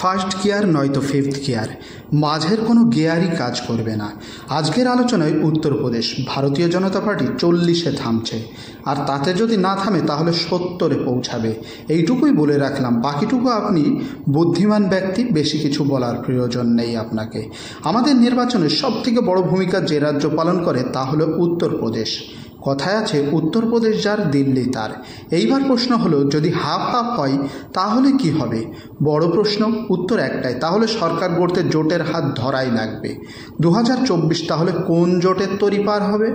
First gear নয়তো fifth gear, মাঝের কোনো গিয়ারই কাজ করবে না। আজকের আলোচনায় উত্তরপ্রদেশ ভারতীয় জনতা পার্টি 40-এ থামছে, আর তাতে যদি না থামে তাহলে 70-এ পৌঁছাবে। এইটুকুই বলে রাখলাম, বাকিটুকু আপনি বুদ্ধিমান ব্যক্তি, বেশি কিছু বলার প্রয়োজন নেই আপনাকে। আমাদের নির্বাচনের সবথেকে বড় ভূমিকা যে রাজ্য পালন করে তা হলো উত্তরপ্রদেশ। কথায় আছে উত্তরপ্রদেশ যার দিল্লি তার। এইবার প্রশ্ন হলো, যদি হাফ হাফ হয় তাহলে কি হবে? বড় প্রশ্ন, উত্তর একটাই, তাহলে সরকার গড়তে জোটের হাত ধরাই লাগবে। 2024 তাহলে কোন জোটের তরি পার হবে?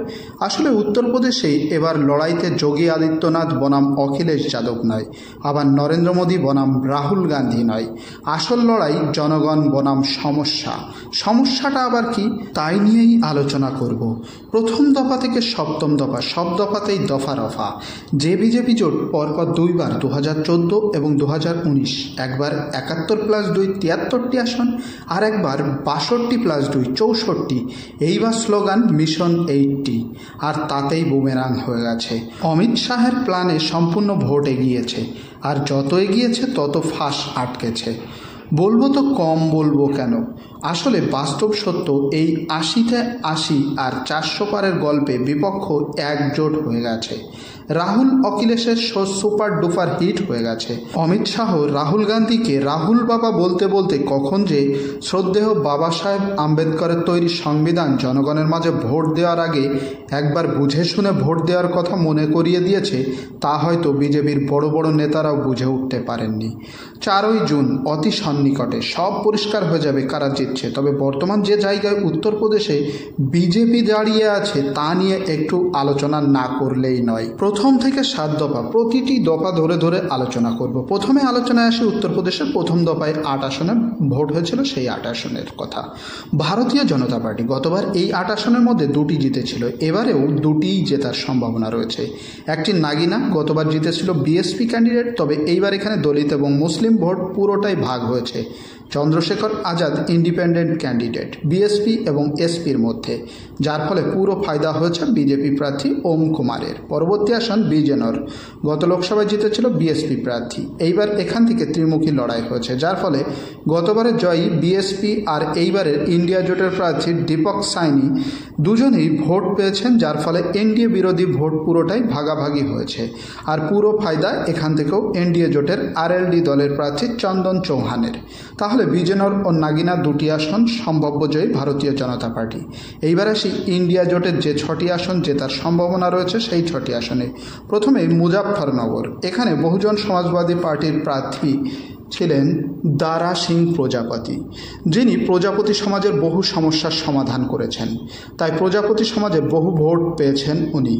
আসলে উত্তরপ্রদেশে এবার লড়াইতে যোগী আদিত্যনাথ বনাম অখিলেশ যাদব নয়, আবার নরেন্দ্র মোদী বনাম রাহুল গান্ধী নয়। আসল লড়াই জনগণ বনাম সমস্যা। সমস্যাটা আবার কি, তাই নিয়েই আলোচনা করব। প্রথম দফা থেকে সপ্তম দফা, সব দফাতেই দফা রফা। যে বিজেপি জোট পরপর দুইবার 2014 এবং 2019, একবার 71+2 73টি আসন, আর একবার 62+2 64। এইবার স্লোগান মিশন 80, আর তাতেই বুমেরাং হয়ে গেছে। অমিত শাহের প্ল্যানে সম্পূর্ণ ভোট এগিয়েছে, আর যত এগিয়েছে তত ফাঁস আটকেছে। বলবো তো কম বলবো কেন, আসলে বাস্তব সত্য এই 80-তে 80 আর 400 পারের গল্পে বিপক্ষ একজোট হয়ে গেছে। রাহুল অখিলেশের শো সুপার ডুপার হিট হয়ে গেছে। অমিত শাহ রাহুল গান্ধীকে রাহুল বাবা বলতে বলতে কখন যে শ্রদ্ধেয় বাবা সাহেব আম্বেদকরের তৈরি সংবিধান জনগণের মাঝে ভোট দেওয়ার আগে একবার বুঝে শুনে ভোট দেওয়ার কথা মনে করিয়ে দিয়েছে, তা হয়তো বিজেপির বড় বড় নেতারাও বুঝে উঠতে পারেননি। 4ই জুন অতি সন্নিকটে, সব পরিষ্কার হয়ে যাবে কারা জিতছে। তবে বর্তমান যে জায়গায় উত্তরপ্রদেশে বিজেপি দাঁড়িয়ে আছে তা নিয়ে একটু আলোচনা না করলেই নয়। প্রথম থেকে 7 দফা, প্রতিটি দফা ধরে ধরে আলোচনা করব। প্রথমে আলোচনায় আসি উত্তরপ্রদেশের প্রথম দফায় 8 আসনে ভোট হয়েছিল, সেই 8 আসনের কথা। ভারতীয় জনতা পার্টি গতবার এই 8 আসনের মধ্যে 2টি জিতেছিল, এবারেও 2টিই জেতার সম্ভাবনা রয়েছে। একটি নাগিনা, গতবার জিতেছিল বিএসপি ক্যান্ডিডেট, তবে এইবার এখানে দলিত এবং মুসলিম ভোট পুরোটাই ভাগ হয়েছে। Chandrashekhar Azad independent candidate BSP এবং এসপির মধ্যে, যার ফলে পুরো ফায়দা হয়েছে বিজেপি প্রার্থী ওম কুমারের। পরবর্তী আসন বিজেনর, গত লোকসভায় জিতেছিল বিএসপি প্রার্থী, এইবার এখান থেকে ত্রিমুখী লড়াই হয়েছে, যার ফলে গতবারের জয়ী বিএসপি আর এইবারের ইন্ডিয়া জোটের প্রার্থী দীপক সাইনি দুজনেই ভোট পেয়েছেন, যার ফলে এনডিএ বিরোধী ভোট পুরোটাই ভাগাভাগি হয়েছে। আর পুরো ফায়দা এখান থেকেও এনডিএ জোটের আরএলডি দলের প্রার্থী চন্দন চৌহানের। তাহলে বিজেনর ও নাগিনা 2টি আসন সম্ভাব্য জয়ী ভারতীয় জনতা পার্টি। এইবার আসি ইন্ডিয়া জোটের যে 6টি আসন জেতার সম্ভাবনা রয়েছে সেই 6টি আসনে। প্রথমেই মুজাফফরনগর, এখানে বহুজন সমাজবাদী পার্টির প্রার্থী ছিলেন দারা সিং প্রজাপতি, যিনি প্রজাপতি সমাজের বহু সমস্যার সমাধান করেছেন, তাই প্রজাপতি সমাজে বহু ভোট পেয়েছেন উনি।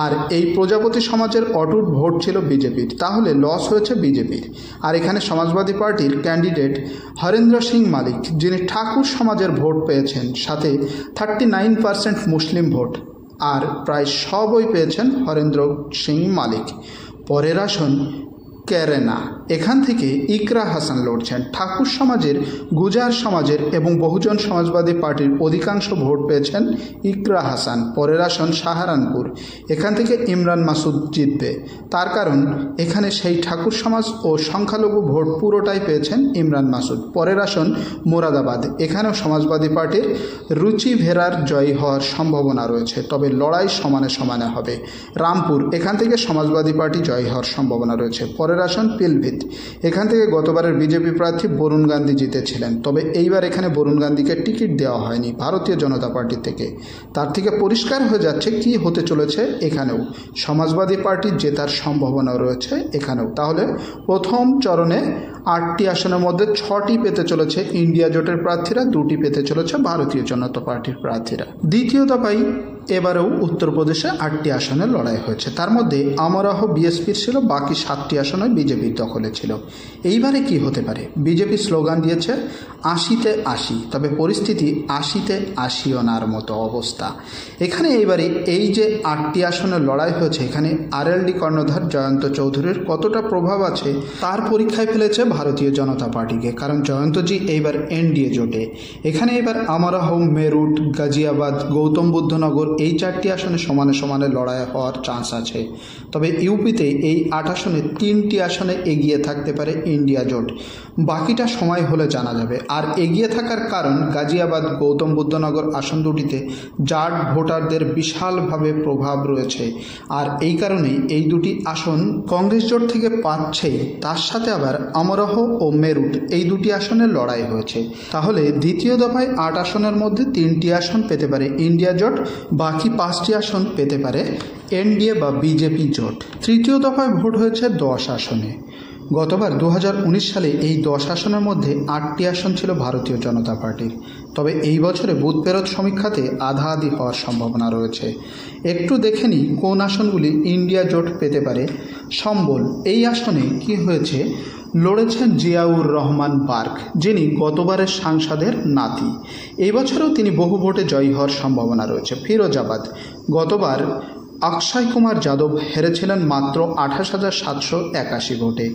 আর এই প্রজাপতি সমাজের অটুট ভোট ছিল বিজেপির, তাহলে লস হয়েছে বিজেপির। আর এখানে সমাজবাদী পার্টির ক্যান্ডিডেট হরেন্দ্র সিং মালিক, যিনি ঠাকুর সমাজের ভোট পেয়েছেন, সাথে 39% মুসলিম ভোট, আর প্রায় সবই পেয়েছেন হরেন্দ্র সিং মালিক। পরের আসন কেরেনা, এখান থেকে ইকরা হাসান লড়ছেন। ঠাকুর সমাজের, গুজার সমাজের এবং বহুজন সমাজবাদী পার্টির অধিকাংশ ভোট পেয়েছেন ইকরা হাসান। পরের আসন সাহারানপুর, এখান থেকে ইমরান মাসুদ জিতবে, তার কারণ এখানে সেই ঠাকুর সমাজ ও সংখ্যালঘু ভোট পুরোটাই পেয়েছেন ইমরান মাসুদ। পরের আসন মোরাদাবাদ, এখানেও সমাজবাদী পার্টির রুচি ভেরার জয়ী হওয়ার সম্ভাবনা রয়েছে, তবে লড়াই সমানে সমানে হবে। রামপুর, এখান থেকে সমাজবাদী পার্টি জয়ী হওয়ার সম্ভাবনা রয়েছে। পরের আসন পিলভিত, এখান থেকে গতবারের বিজেপি প্রার্থী বরুণ গান্ধী জিতেছিলেন, তবে এইবার এখানে বরুণ গান্ধীকে টিকিট দেওয়া হয়নি ভারতীয় জনতা পার্টি থেকে। তার থেকে পরিষ্কার হয়ে যাচ্ছে কি হতে চলেছে এখানেও, সমাজবাদী পার্টির জেতার সম্ভাবনা রয়েছে এখানেও। তাহলে প্রথম চরণে 8টি আসনের মধ্যে 6টি পেতে চলেছে ইন্ডিয়া জোটের প্রার্থীরা, 2টি পেতে চলেছে ভারতীয় জনতা পার্টির প্রার্থীরা। দ্বিতীয় দফায় এবারেও উত্তরপ্রদেশে 8টি আসনে লড়াই হয়েছে, তার মধ্যে আমরাহ বিএসপির ছিল, বাকি 7টি আসনে বিজেপির দখলে ছিল। এইবারে কি হতে পারে? বিজেপি স্লোগান দিয়েছে 80-তে 80, তবে পরিস্থিতি 80-তে 80 মতো অবস্থা। এখানে এইবারে এই যে 8টি আসনে লড়াই হয়েছে, এখানে আরএলডি কর্ণধার জয়ন্ত চৌধুরীর কতটা প্রভাব আছে তার পরীক্ষায় ফেলেছে ভারতীয় জনতা পার্টিকে, কারণ জয়ন্তজি এইবার এনডিএ জোটে। এখানে এবার আমরাহ, মেরুট, গাজিয়াবাদ, গৌতম বুদ্ধনগর এই 4টি আসনে সমানে সমানে লড়াই হওয়ার চান্স আছে। তবে ইউপিতে এই 8 আসনে 3টি আসনে এগিয়ে থাকতে পারে ইন্ডিয়া জোট, বাকিটা সময় হলে জানা যাবে। আর এগিয়ে থাকার কারণ গাজিয়াবাদ গৌতম বুদ্ধনগর আসন দুটিতে জাট ভোটারদের বিশালভাবে প্রভাব রয়েছে, আর এই কারণেই এই দুটি আসন কংগ্রেস জোট থেকে পাচ্ছেই। তার সাথে আবার আমরহ ও মেরুট এই দুটি আসনের লড়াই হয়েছে। তাহলে দ্বিতীয় দফায় 8 আসনের মধ্যে 3টি আসন পেতে পারে ইন্ডিয়া জোট, বাকি 5টি আসন পেতে পারে এনডিএ বা বিজেপি জোট। তৃতীয় দফায় ভোট হয়েছে 10 আসনে। গতবার 2019 সালে এই 10 আসনের মধ্যে 8টি আসন ছিল ভারতীয় জনতা পার্টির। তবে এই বছরে বুথ ফেরত সমীক্ষাতে আধাআধি হওয়ার সম্ভাবনা রয়েছে। একটু দেখে নিই কোন আসনগুলি ইন্ডিয়া জোট পেতে পারে। সম্বল এই আসনে কি হয়েছে, লড়েছেন জিয়াউর রহমান বার্ক, যিনি গতবারের সাংসদের নাতি। এই বছরেও তিনি বহু ভোটে জয়ী হওয়ার সম্ভাবনা রয়েছে। ফিরোজাবাদ গতবার অক্ষয় কুমার যাদব হেরেছিলেন মাত্র 28,781 ভোটে।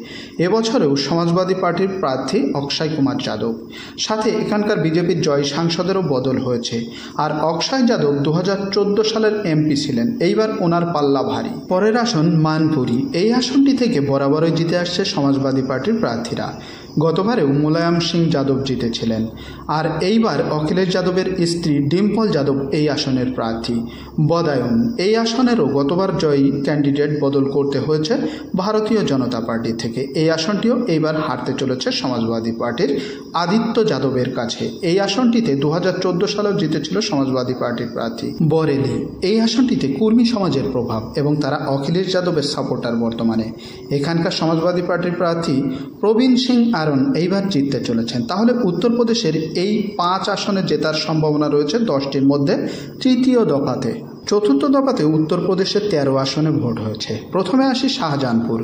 এবছরেও সমাজবাদী পার্টির প্রার্থী অক্ষয় কুমার যাদব। সাথে এখানকার বিজেপির জয় সাংসদেরও বদল হয়েছে। আর অক্ষয় যাদব 2014 সালের এমপি ছিলেন, এইবার ওনার পাল্লা ভারী। পরের আসন মানপুরি, এই আসনটি থেকে বরাবরই জিতে আসছে সমাজবাদী পার্টির প্রার্থীরা। গতবারেও মুলায়ম সিং যাদব জিতেছিলেন, আর এইবার অখিলেশ যাদবের স্ত্রী ডিম্পল যাদব এই আসনের প্রার্থী। বদায়ন এই আসনেরও গতবার জয়ী ক্যান্ডিডেট বদল করতে হয়েছে ভারতীয় জনতা পার্টি থেকে। এই আসনটিও এইবার হারতে চলেছে সমাজবাদী পার্টির আদিত্য যাদবের কাছে। এই আসনটিতে 2014 সালেও জিতেছিল সমাজবাদী পার্টির প্রার্থী। বরেলি এই আসনটিতে কুর্মী সমাজের প্রভাব এবং তারা অখিলেশ যাদবের সাপোর্টার বর্তমানে। এখানকার সমাজবাদী পার্টির প্রার্থী প্রবীণ সিং আরন এইবার জিততে চলেছেন। তাহলে উত্তরপ্রদেশের এই 5 আসনে জেতার সম্ভাবনা রয়েছে 10টির মধ্যে তৃতীয় দফাতে। চতুর্থ দফাতে উত্তরপ্রদেশের 13 আসনে ভোট হয়েছে। প্রথমে আসি শাহজাহানপুর,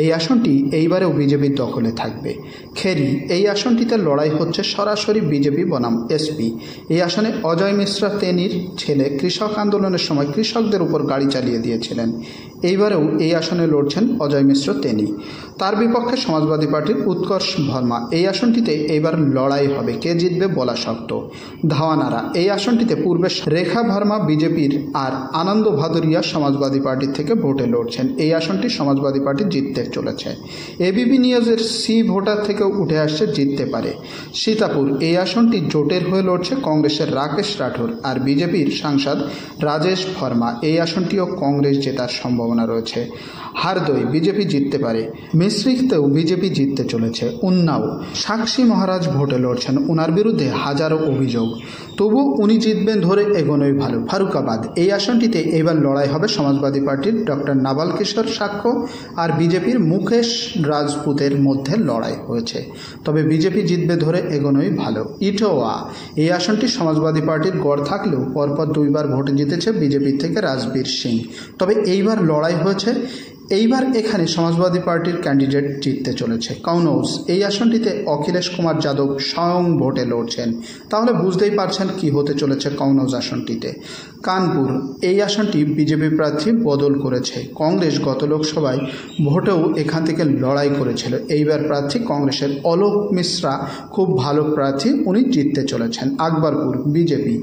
এই আসনটি এইবারেও বিজেপির দখলে থাকবে। খেরি এই আসনটিতে লড়াই হচ্ছে সরাসরি বিজেপি বনাম এসপি। এই আসনে অজয় মিশ্রা তেনির ছেলে কৃষক আন্দোলনের সময় কৃষকদের উপর গাড়ি চালিয়ে দিয়েছিলেন। এইবারেও এই আসনে লড়ছেন অজয় মিশ্র তেনি। তার বিপক্ষে সমাজবাদী পার্টির উৎকর্ষ ভার্মা। এই আসনটিতে এইবার লড়াই হবে, কে জিতবে বলা শক্ত। ধাওয়ানারা এই আসনটিতে পূর্বে রেখা ভার্মা বিজেপির আর আনন্দ ভাদুরিয়া সমাজবাদী পার্টির থেকে ভোটে লড়ছেন। এই আসনটি সমাজবাদী পার্টি জিততে চলেছে। এবিপি নিউজের সি ভোটার থেকেও উঠে আসছে জিততে পারে। সীতাপুর এই আসনটি জোটের হয়ে লড়ছে কংগ্রেসের রাকেশ রাঠোর আর বিজেপির সাংসদ রাজেশ ভার্মা। এই আসনটিও কংগ্রেস জেতার সম্ভাবনা রয়েছে। হারদই বিজেপি জিততে পারে। মিশ্রিতেও বিজেপি জিততে চলেছে। উন্নাও সাক্ষী মহারাজ ভোটে লড়ছেন, ওনার বিরুদ্ধে হাজারো অভিযোগ, তবু উনি জিতবেন ধরে এগোনোই ভালো। ফারুকাবাদ এই আসনটিতে এবার লড়াই হবে সমাজবাদী পার্টির ডক্টর নাবাল কিশোর সাক্ষ্য আর বিজেপির মুকেশ রাজপুতের মধ্যে লড়াই হয়েছে, তবে বিজেপি জিতবে ধরে এগোনোই ভালো। ইটোয়া এই আসনটি সমাজবাদী পার্টির গড় থাকলেও পরপর 2বার ভোটে জিতেছে বিজেপি থেকে রাজবীর সিং, তবে এইবার লড়াই হয়েছে। এইবার এখানে সমাজবাদী পার্টির ক্যান্ডিডেট জিততে চলেছে। কনৌজ এই আসনটিতে অখিলেশ কুমার যাদব স্বয়ং ভোটে লড়ছেন, তাহলে বুঝতেই পারছেন কি হতে চলেছে কনৌজ আসনটিতে। কানপুর এই আসনটি বিজেপি প্রার্থী বদল করেছে। কংগ্রেস গত লোকসভায় ভোটেও এখান থেকে লড়াই করেছিল। এইবার প্রার্থী কংগ্রেসের অলোক মিশ্রা, খুব ভালো প্রার্থী, উনি জিততে চলেছেন। আকবরপুর বিজেপি।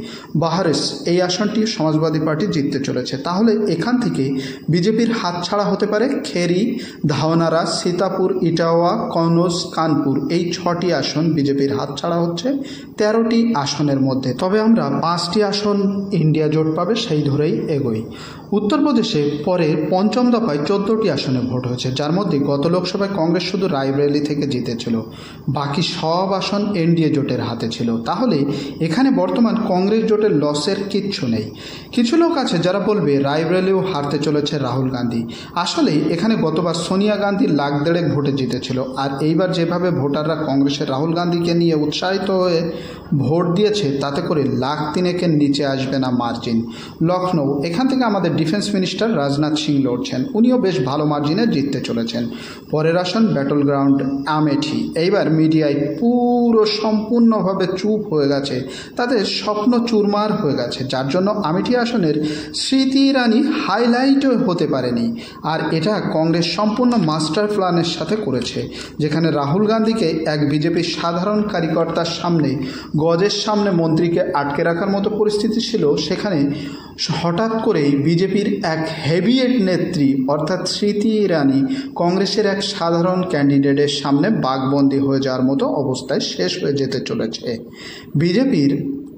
বাহারেস এই আসনটি সমাজবাদী পার্টি জিততে চলেছে, তাহলে এখান থেকে বিজেপির হাতছাড়া হতে পারে খেরি, ধাওয়ানারা, সীতাপুর, ইটাওয়া, কনৌজ, কানপুর এই 6টি আসন বিজেপির হাতছাড়া হচ্ছে 13টি আসনের মধ্যে। তবে আমরা 5টি আসন ইন্ডিয়া জোট পাবে সেই ধরেই এগোই। উত্তরপ্রদেশে পরে পঞ্চম দফায় 14টি আসনে ভোট হয়েছে, যার মধ্যে গত লোকসভায় কংগ্রেস শুধু রায়বেরেলি থেকে জিতেছিল, বাকি সব আসন এনডিএ জোটের হাতে ছিল। তাহলে এখানে বর্তমান কংগ্রেস জোটের লসের কিচ্ছু নেই। কিছু লোক আছে যারা বলবে রায়বেরেলিও হারতে চলেছে রাহুল গান্ধী। আসলে এখানে গতবার সোনিয়া গান্ধী লাখ দেড়েক ভোটে জিতেছিল, আর এইবার যেভাবে ভোটাররা কংগ্রেসের রাহুল গান্ধীকে নিয়ে উৎসাহিত হয়ে ভোট দিয়েছে তাতে করে লাখ 3-এর নিচে আসবে না মার্জিন। লখনৌ এখান থেকে আমাদের ডিফেন্স মিনিস্টার রাজনাথ সিং লড়ছেন, উনিও বেশ ভালো মার্জিনে জিততে চলেছেন। পরের আসন ব্যাটল গ্রাউন্ড আমেঠি। এইবার মিডিয়ায় পুরো সম্পূর্ণভাবে চুপ হয়ে গেছে, তাদের স্বপ্ন চুরমার হয়ে গেছে, যার জন্য আমেঠি আসনের স্মৃতি ইরানি হাইলাইটও হতে পারেনি। আর এটা কংগ্রেস সম্পূর্ণ মাস্টার প্ল্যানের সাথে করেছে, যেখানে রাহুল গান্ধীকে এক বিজেপির সাধারণ কার্যকর্তার সামনে গজের সামনে মন্ত্রীকে আটকে রাখার মতো পরিস্থিতি ছিল, সেখানে হঠাৎ করেই বিজেপির এক হেভিয়েট নেত্রী অর্থাৎ স্মৃতি ইরানি কংগ্রেসের এক সাধারণ ক্যান্ডিডেটের সামনে বাঘবন্দী হয়ে যাওয়ার মতো অবস্থায় শেষ হয়ে যেতে চলেছে। বিজেপির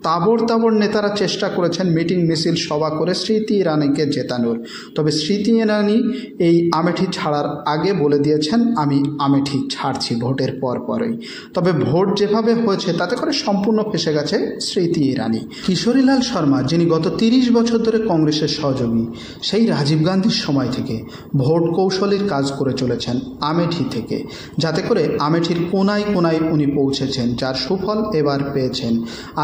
তাবড় নেতারা চেষ্টা করেছেন মিটিং মিছিল সভা করে স্মৃতি ইরানিকে জেতানোর, তবে স্মৃতি ইরানি এই আমেঠি ছাড়ার আগে বলে দিয়েছেন আমি আমেঠি ছাড়ছি ভোটের পরই। তবে ভোট যেভাবে হয়েছে তাতে করে সম্পূর্ণ ফেসে গেছে স্মৃতি ইরানি। কিশোরীলাল শর্মা, যিনি গত 30 বছর ধরে কংগ্রেসের সহযোগী, সেই রাজীব গান্ধীর সময় থেকে ভোট কৌশলীর কাজ করে চলেছেন আমেঠি থেকে, যাতে করে আমেঠির কোনায় উনি পৌঁছেছেন, যার সুফল এবার পেয়েছেন।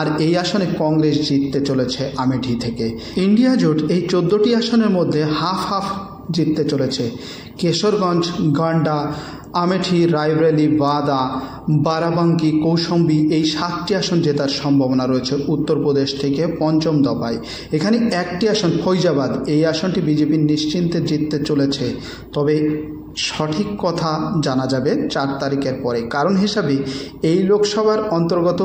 আর এই আসনে কংগ্রেস জিততে চলেছে আমেঠি থেকে। ইন্ডিয়া জোট এই 14টি আসনের মধ্যে হাফ জিততে চলেছে। কেশরগঞ্জ, গন্ডা, আমেঠি, রায়বরেলি, বাদা, বারাবাঙ্কি, কৌশম্বী এই 7টি আসন জেতার সম্ভাবনা রয়েছে উত্তরপ্রদেশ থেকে পঞ্চম দফায়। এখানে একটি আসন ফৈজাবাদ, এই আসনটি বিজেপি নিশ্চিন্তে জিততে চলেছে। তবে সঠিক কথা জানা যাবে 4 তারিখের পরে। কারণ হিসাবে এই লোকসভার অন্তর্গত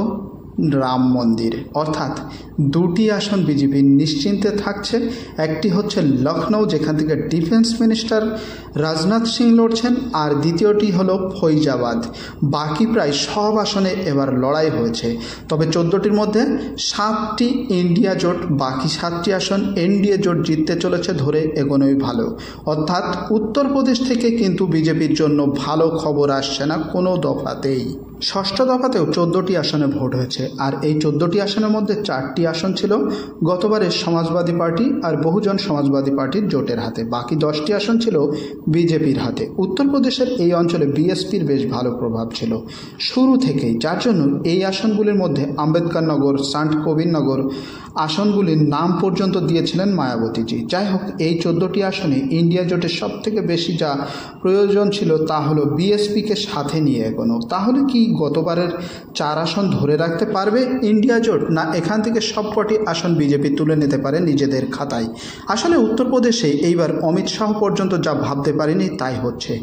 রাম মন্দির, অর্থাৎ 2টি আসন বিজেপি নিশ্চিন্তে থাকছে। একটি হচ্ছে লখনৌ, যেখান থেকে ডিফেন্স মিনিস্টার রাজনাথ সিং লড়ছেন, আর দ্বিতীয়টি হলো ফৈজাবাদ। বাকি প্রায় সব আসনে এবার লড়াই হয়েছে। তবে 14টির মধ্যে 7টি ইন্ডিয়া জোট, বাকি 7টি আসন এনডিএ জোট জিততে চলেছে ধরে এগোনোই ভালো। অর্থাৎ উত্তরপ্রদেশ থেকে কিন্তু বিজেপির জন্য ভালো খবর আসছে না কোনো দফাতেই। ষষ্ঠ দফাতেও 14টি আসনে ভোট হয়েছে, আর এই 14টি আসনের মধ্যে 4টি আসন ছিল গতবারের সমাজবাদী পার্টি আর বহুজন সমাজবাদী পার্টির জোটের হাতে, বাকি 10টি আসন ছিল বিজেপির হাতে। উত্তরপ্রদেশের এই অঞ্চলে বিএসপির বেশ ভালো প্রভাব ছিল শুরু থেকেই, যার জন্য এই আসনগুলির মধ্যে আম্বেদকরনগর, সন্ত কবিরনগর আসনগুলির নাম পর্যন্ত দিয়েছিলেন মায়াবতীজি। যাই হোক, এই 14টি আসনে ইন্ডিয়া জোটের সবথেকে বেশি যা প্রয়োজন ছিল তা হলো বিএসপিকে সাথে নিয়ে এগোনো। তাহলে কি গতবারের 4 আসন ধরে রাখতে পারবে ইন্ডিয়া জোট, না এখান থেকে সবকটি আসন বিজেপি তুলে নিতে পারে নিজেদের খাতায়? আসলে উত্তরপ্রদেশে এইবার অমিত শাহ পর্যন্ত যা ভাবতে পারেনি তাই হচ্ছে।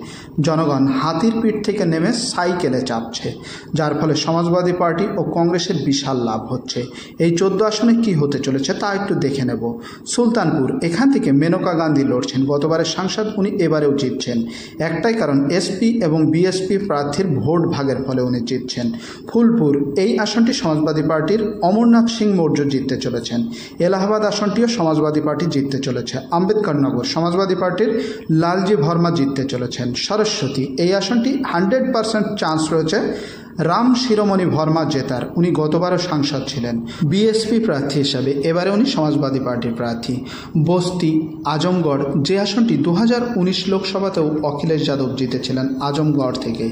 জনগণ হাতির পিঠ থেকে নেমে সাইকেলে চাপছে, যার ফলে সমাজবাদী পার্টি ও কংগ্রেসের বিশাল লাভ হচ্ছে। এই 14 আসনে কি হতে চলেছে তা একটু দেখে নেব। সুলতানপুর, এখান থেকে মেনকা গান্ধী লড়ছেন, গতবারের সাংসদ, উনি এবারেও জিতছেন। একটাই কারণ, এসপি এবং বিএসপি প্রার্থীর ভোট ভাগের ফলে উনি জিতছেন। ফুলপুর, এই আসনটি সমাজবাদী পার্টির অমরনাথ সিং মৌর্য জিততে চলেছেন। এলাহাবাদ আসনটিও সমাজবাদী পার্টি জিততে চলেছে। আম্বেদকরনগর, সমাজবাদী পার্টির লালজি ভর্মা জিততে চলেছেন। সরস্বতী, এই আসনটি 100% চান্স রয়েছে রাম শিরোমণি ভর্মা জেতার, উনি গতবারও সাংসদ ছিলেন বিএসপি প্রার্থী হিসাবে, এবারে উনি সমাজবাদী পার্টির প্রার্থী। বস্তি, আজমগড়, যে আসনটি 2019 লোকসভাতেও অখিলেশ যাদব জিতেছিলেন আজমগড় থেকে,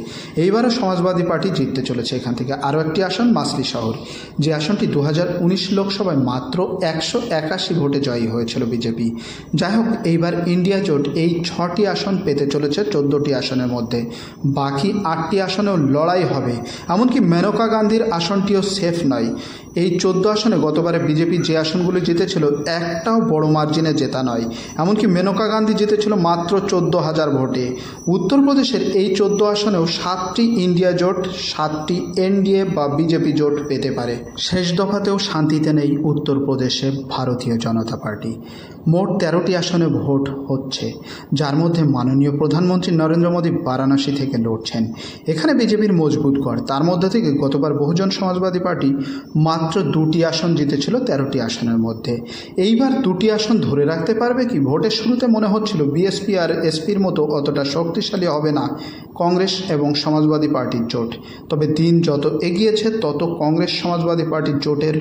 এইবারও সমাজবাদী পার্টি জিততে চলেছে এখান থেকে। আরও একটি আসন মাসলি শহর, যে আসনটি 2019 লোকসভায় মাত্র 181 ভোটে জয়ী হয়েছিল বিজেপি। যাই হোক, এইবার ইন্ডিয়া জোট এই 6টি আসন পেতে চলেছে 14টি আসনের মধ্যে। বাকি 8টি আসনেও লড়াই হবে, এমনকি মেনকা গান্ধীর আসনটিও সেফ নয়। এই 14 আসনে গতবারে বিজেপি যে আসনগুলি জিতেছিল একটাও বড় মার্জিনে জেতা নয়, এমনকি মেনকা গান্ধী জিতেছিল মাত্র 14,000 ভোটে। উত্তরপ্রদেশের এই 14 আসনেও 7টি ইন্ডিয়া জোট, 7টি এনডিএ বা বিজেপি জোট পেতে পারে। শেষ দফাতেও শান্তিতে নেই উত্তরপ্রদেশে ভারতীয় জনতা পার্টি। মোট 13টি আসনে ভোট হচ্ছে, যার মধ্যে মাননীয় প্রধানমন্ত্রী নরেন্দ্র মোদী বারাণসী থেকে লড়ছেন। এখানে বিজেপির মজবুত কর, তার মধ্যে থেকে গতবার বহুজন সমাজবাদী পার্টি মাত্র 2টি আসন জিতেছিল 13টি আসনের মধ্যে। এইবার 2টি আসন ধরে রাখতে পারবে কি? ভোটের শুরুতে মনে হচ্ছিল বিএসপি আর এসপির মতো অতটা শক্তিশালী হবে না কংগ্রেস এবং সমাজবাদী পার্টির জোট। তবে দিন যত এগিয়েছে তত কংগ্রেস সমাজবাদী পার্টির জোটের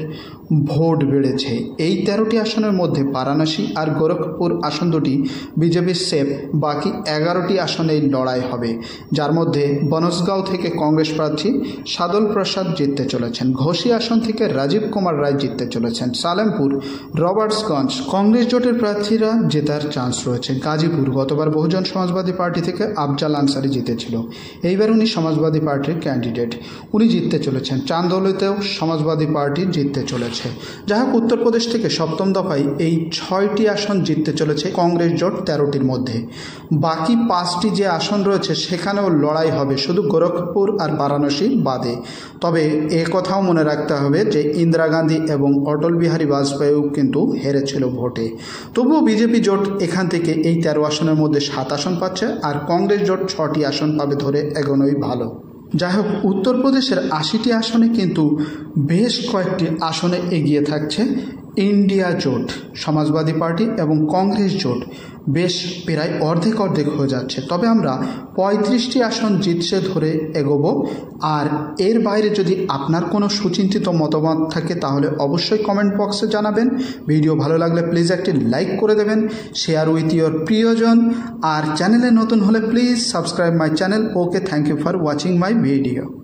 ভোট বেড়েছে। এই 13টি আসনের মধ্যে বারাণসী আর গোরখপুর আসন দুটি বিজেপির সেফ, বাকি 11টি আসনেই লড়াই হবে, যার মধ্যে বনসগাঁও থেকে কংগ্রেস প্রার্থী সাদল প্রসাদ জিততে চলেছেন। ঘোষী আসন থেকে রাজীব কুমার রায় জিততে চলেছেন। সালেমপুর, রবার্টসগঞ্জ, কংগ্রেস জোটের প্রার্থীরা জেতার চান্স রয়েছে। গাজীপুর, গতবার বহুজন সমাজবাদী পার্টি থেকে আফজাল আনসারি জিতেছিল, এইবার উনি সমাজবাদী পার্টির ক্যান্ডিডেট, উনি জিততে চলেছেন। চান্দৌলিতেও সমাজবাদী পার্টি জিততে চলেছে। যাই হোক, উত্তরপ্রদেশ থেকে সপ্তম দফায় এই 6টি আসন জিততে চলেছে কংগ্রেস জোট 13টির মধ্যে। বাকি 5টি যে আসন রয়েছে সেখানেও লড়াই হবে, শুধু গোরখপুর আর বারাণসী বাদে। তবে এ কথাও মনে রাখতে হবে যে ইন্দিরা গান্ধী এবং অটল বিহারী বাজপেয়ীও কিন্তু হেরেছিল ভোটে। তবুও বিজেপি জোট এখান থেকে এই 13 আসনের মধ্যে 7 আসন পাচ্ছে, আর কংগ্রেস জোট 6টি আসন পাবে ধরে এগোনোই ভালো। যাই হোক, উত্তরপ্রদেশের 80টি আসনে কিন্তু বেশ কয়েকটি আসনে এগিয়ে থাকছে ইন্ডিয়া জোট, সমাজবাদী পার্টি এবং কংগ্রেস জোট বেশ প্রায় অর্ধেক হয়ে যাচ্ছে। তবে আমরা 35টি আসন জিতছে ধরে এগোবো। আর এর বাইরে যদি আপনার কোনো সুচিন্তিত মতামত থাকে তাহলে অবশ্যই কমেন্ট বক্সে জানাবেন। ভিডিও ভালো লাগলে প্লিজ একটি লাইক করে দেবেন, শেয়ার উইথ ইয়োর প্রিয়জন, আর চ্যানেলে নতুন হলে please subscribe my channel. Okay, thank you for watching my video.